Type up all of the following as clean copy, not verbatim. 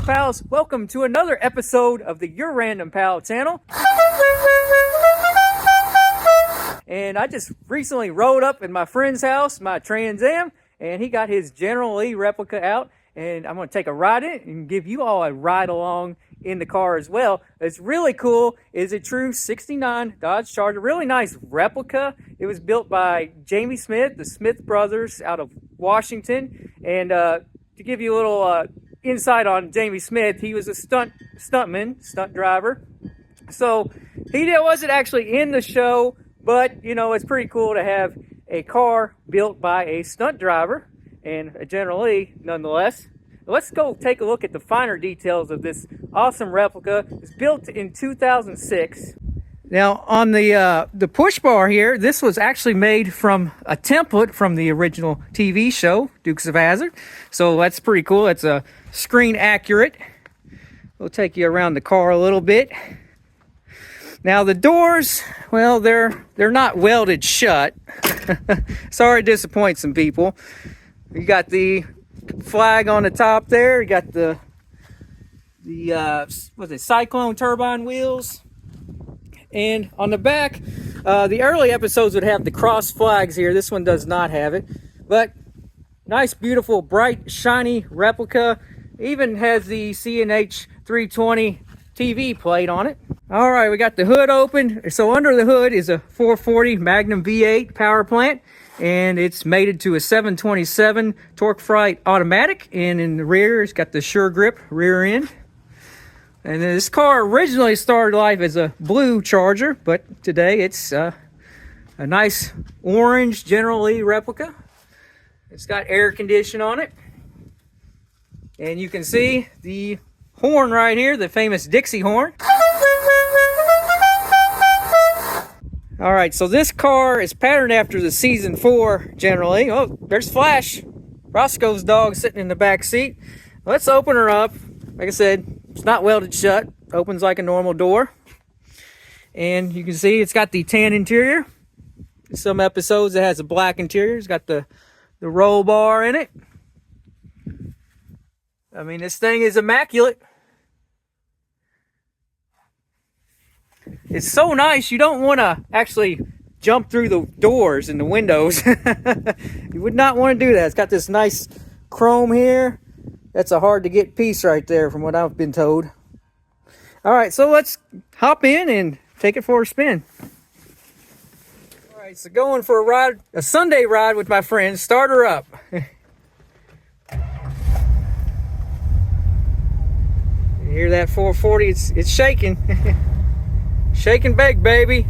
Pals. Welcome to another episode of the Your Random Pal channel. And I just recently rode up in my friend's house, my Trans Am, and he got his General Lee replica out, and I'm going to take a ride in it and give you all a ride along in the car as well. It's really cool. It's a true 69 Dodge Charger, really nice replica. It was built by Jamie Smith, the Smith brothers out of Washington. And to give you a little insight on Jamie Smith, he was a stunt driver. So he wasn't actually in the show, but you know, it's pretty cool to have a car built by a stunt driver and a General Lee nonetheless. Let's go take a look at the finer details of this awesome replica. It's built in 2006. Now on the push bar here, this was actually made from a template from the original TV show, Dukes of Hazzard. So that's pretty cool. It's a screen accurate. We'll take you around the car a little bit. Now the doors, well, they're not welded shut. Sorry to disappoint some people. You got the flag on the top there. You got the what's it, Cyclone turbine wheels. And on the back, the early episodes would have the cross flags here. This one does not have it. But nice, beautiful, bright, shiny replica. Even has the C&H 320 TV plate on it. All right, we got the hood open. So under the hood is a 440 Magnum V8 power plant. And it's mated to a 727 torque fright automatic. And in the rear, it's got the Sure Grip rear end. And this car originally started life as a blue Charger, but today it's a nice orange General Lee replica. It's got air condition on it. And you can see the horn right here, the famous Dixie horn. All right, so this car is patterned after the season 4 General Lee. Oh, there's Flash, Roscoe's dog, sitting in the back seat. Let's open her up. Like I said, it's not welded shut. Opens like a normal door. And you can see it's got the tan interior. Some episodes it has a black interior. It's got the roll bar in it. I mean, this thing is immaculate. It's so nice, you don't want to actually jump through the doors and the windows. You would not want to do that. It's got this nice chrome here. That's a hard to get piece right there from what I've been told. All right, so let's hop in and take it for a spin. All right, so going for a ride, a Sunday ride with my friends. Start her up. You hear that 440? It's shaking. Shake and bake, baby.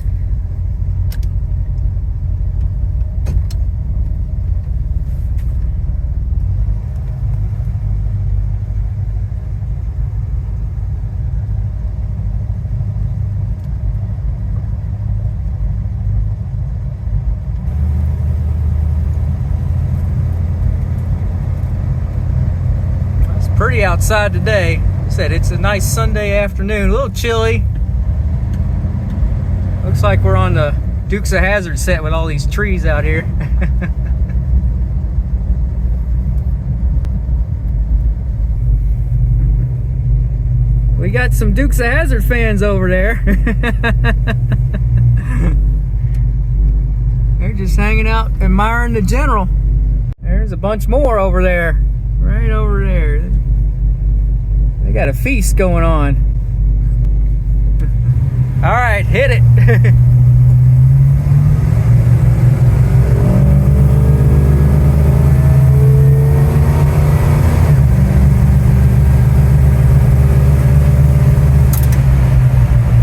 It's pretty outside today. Like I said, it's a nice Sunday afternoon, a little chilly. Looks like we're on the Dukes of Hazzard set with all these trees out here. We got some Dukes of Hazzard fans over there. They're just hanging out, admiring the General. There's a bunch more over there, right over there. They got a feast going on. All right, hit it.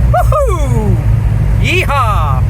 Woohoo! Yee Haw!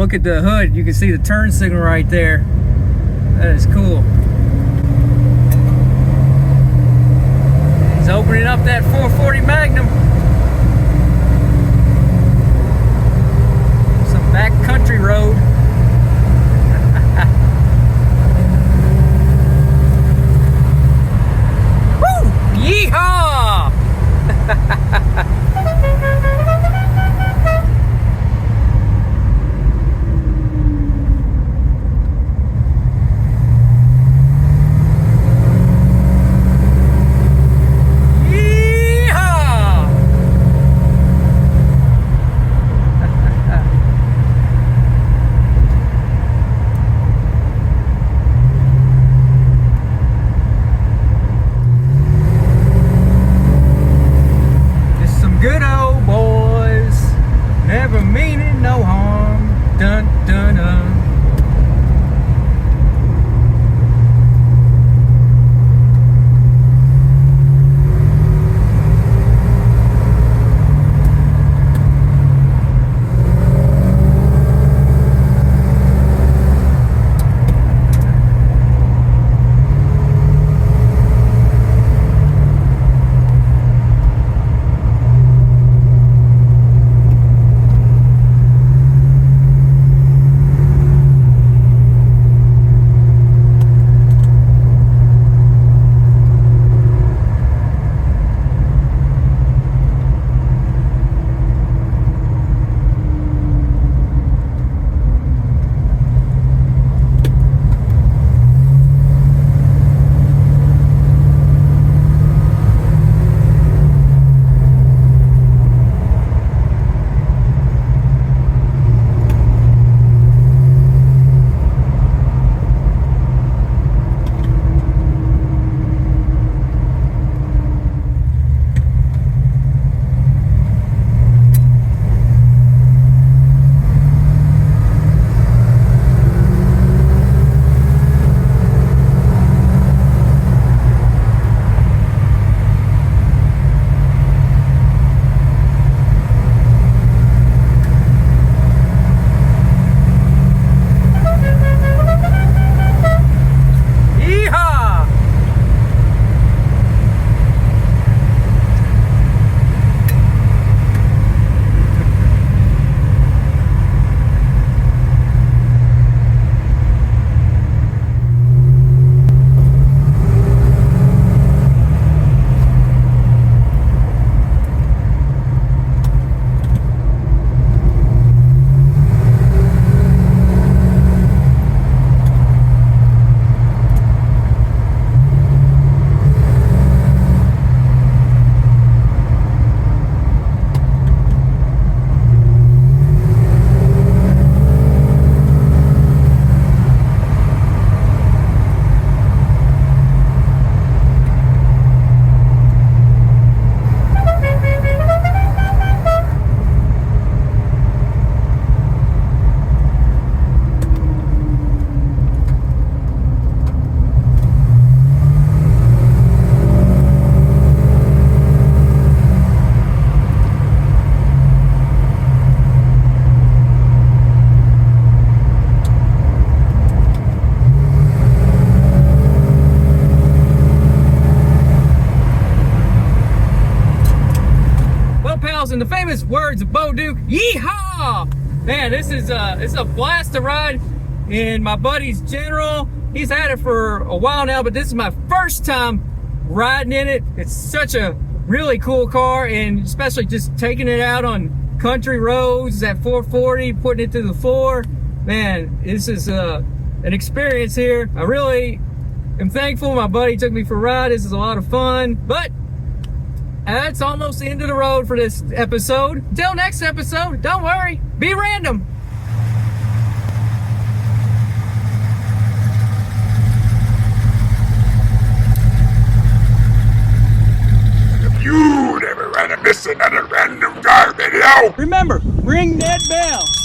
look at the hood, you can see the turn signal right there. That is cool. He's opening up that 440 Magnum. Some back country road. Woo! Yee Haw! Good old boys, never meaning no harm. Dun dun dun. In the famous words of Bo Duke, Yee Haw! Man, this is it's a blast to ride in my buddy's General. He's had it for a while now, but this is my first time riding in it. It's such a really cool car, and especially just taking it out on country roads at 440, putting it to the floor. Man, this is an experience here. I really am thankful my buddy took me for a ride. This is a lot of fun, but that's almost the end of the road for this episode. Until next episode, don't worry, be random. If you never want to miss another random car video, Remember, ring that bell.